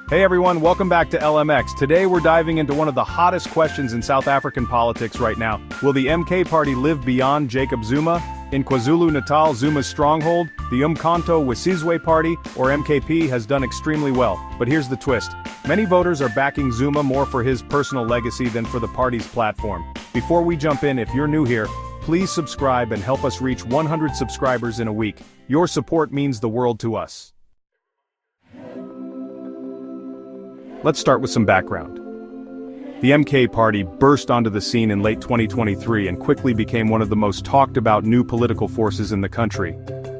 Hey everyone, welcome back to LMX. Today we're diving into one of the hottest questions in South African politics right now. Will the MK party live beyond Jacob Zuma? In KwaZulu-Natal, Zuma's stronghold, the Umkhonto weSizwe party, or MKP, has done extremely well. But here's the twist. Many voters are backing Zuma more for his personal legacy than for the party's platform. Before we jump in, if you're new here, please subscribe and help us reach 100 subscribers in a week. Your support means the world to us. Let's start with some background. The MK party burst onto the scene in late 2023 and quickly became one of the most talked about new political forces in the country.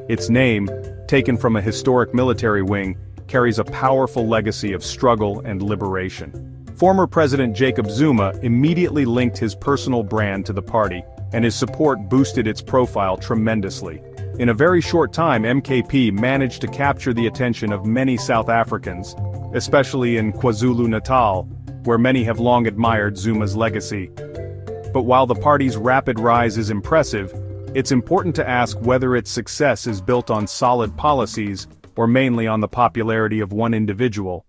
Its name, taken from a historic military wing, carries a powerful legacy of struggle and liberation. Former President Jacob Zuma immediately linked his personal brand to the party, and his support boosted its profile tremendously. In a very short time, MKP managed to capture the attention of many South Africans, especially in KwaZulu-Natal, where many have long admired Zuma's legacy. But while the party's rapid rise is impressive, it's important to ask whether its success is built on solid policies or mainly on the popularity of one individual.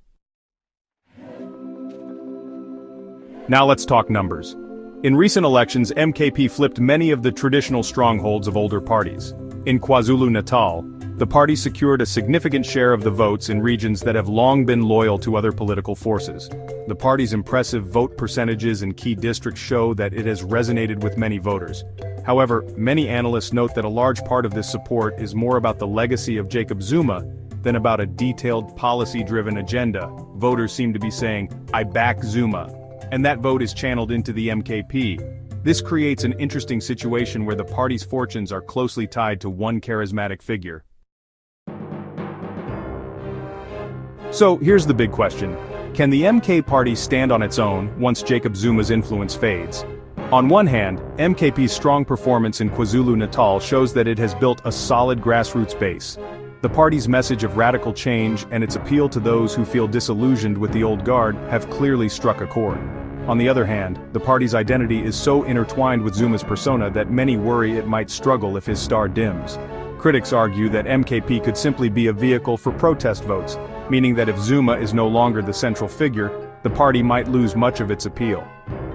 Now let's talk numbers. In recent elections, MKP flipped many of the traditional strongholds of older parties. In KwaZulu-Natal, the party secured a significant share of the votes in regions that have long been loyal to other political forces. The party's impressive vote percentages in key districts show that it has resonated with many voters. However, many analysts note that a large part of this support is more about the legacy of Jacob Zuma than about a detailed policy-driven agenda. Voters seem to be saying, "I back Zuma," and that vote is channeled into the MKP. This creates an interesting situation where the party's fortunes are closely tied to one charismatic figure. So here's the big question. Can the MK party stand on its own once Jacob Zuma's influence fades? On one hand, MKP's strong performance in KwaZulu-Natal shows that it has built a solid grassroots base. The party's message of radical change and its appeal to those who feel disillusioned with the old guard have clearly struck a chord. On the other hand, the party's identity is so intertwined with Zuma's persona that many worry it might struggle if his star dims. Critics argue that MKP could simply be a vehicle for protest votes, meaning that if Zuma is no longer the central figure, the party might lose much of its appeal.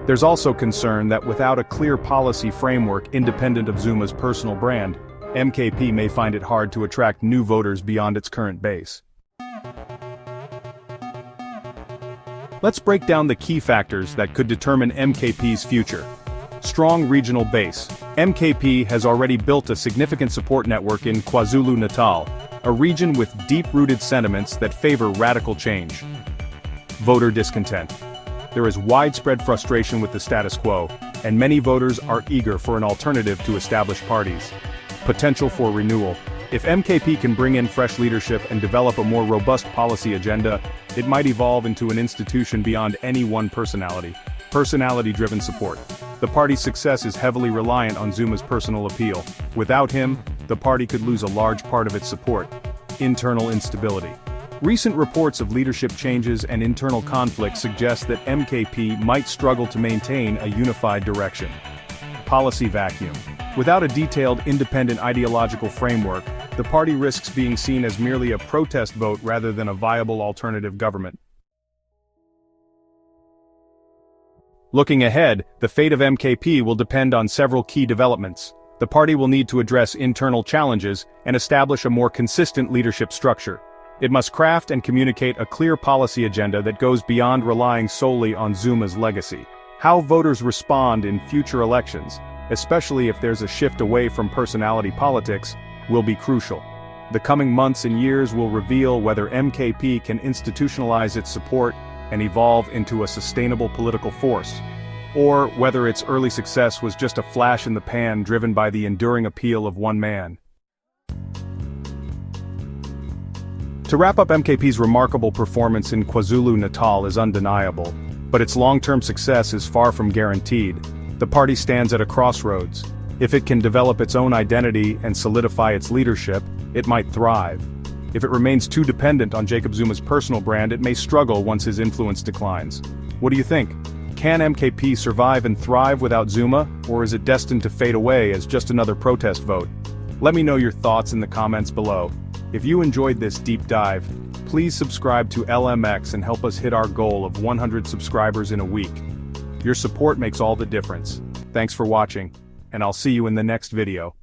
There's also concern that without a clear policy framework independent of Zuma's personal brand, MKP may find it hard to attract new voters beyond its current base. Let's break down the key factors that could determine MKP's future. Strong regional base. MKP has already built a significant support network in KwaZulu-Natal, a region with deep-rooted sentiments that favor radical change. Voter discontent. There is widespread frustration with the status quo, and many voters are eager for an alternative to established parties. Potential for renewal. If MKP can bring in fresh leadership and develop a more robust policy agenda, it might evolve into an institution beyond any one personality. Personality-driven support. The party's success is heavily reliant on Zuma's personal appeal. Without him, the party could lose a large part of its support. Internal instability. Recent reports of leadership changes and internal conflict suggest that MKP might struggle to maintain a unified direction. Policy vacuum. Without a detailed, independent ideological framework, the party risks being seen as merely a protest vote rather than a viable alternative government. Looking ahead, the fate of MKP will depend on several key developments. The party will need to address internal challenges and establish a more consistent leadership structure. It must craft and communicate a clear policy agenda that goes beyond relying solely on Zuma's legacy. How voters respond in future elections, especially if there's a shift away from personality politics, will be crucial. The coming months and years will reveal whether MKP can institutionalize its support and evolve into a sustainable political force, or whether its early success was just a flash in the pan driven by the enduring appeal of one man. To wrap up, MKP's remarkable performance in KwaZulu-Natal is undeniable, but its long-term success is far from guaranteed. The party stands at a crossroads. If it can develop its own identity and solidify its leadership, it might thrive. If it remains too dependent on Jacob Zuma's personal brand, it may struggle once his influence declines. What do you think? Can MKP survive and thrive without Zuma, or is it destined to fade away as just another protest vote? Let me know your thoughts in the comments below. If you enjoyed this deep dive, Please subscribe to LMX and help us hit our goal of 100 subscribers in a week. Your support makes all the difference. Thanks for watching, and I'll see you in the next video.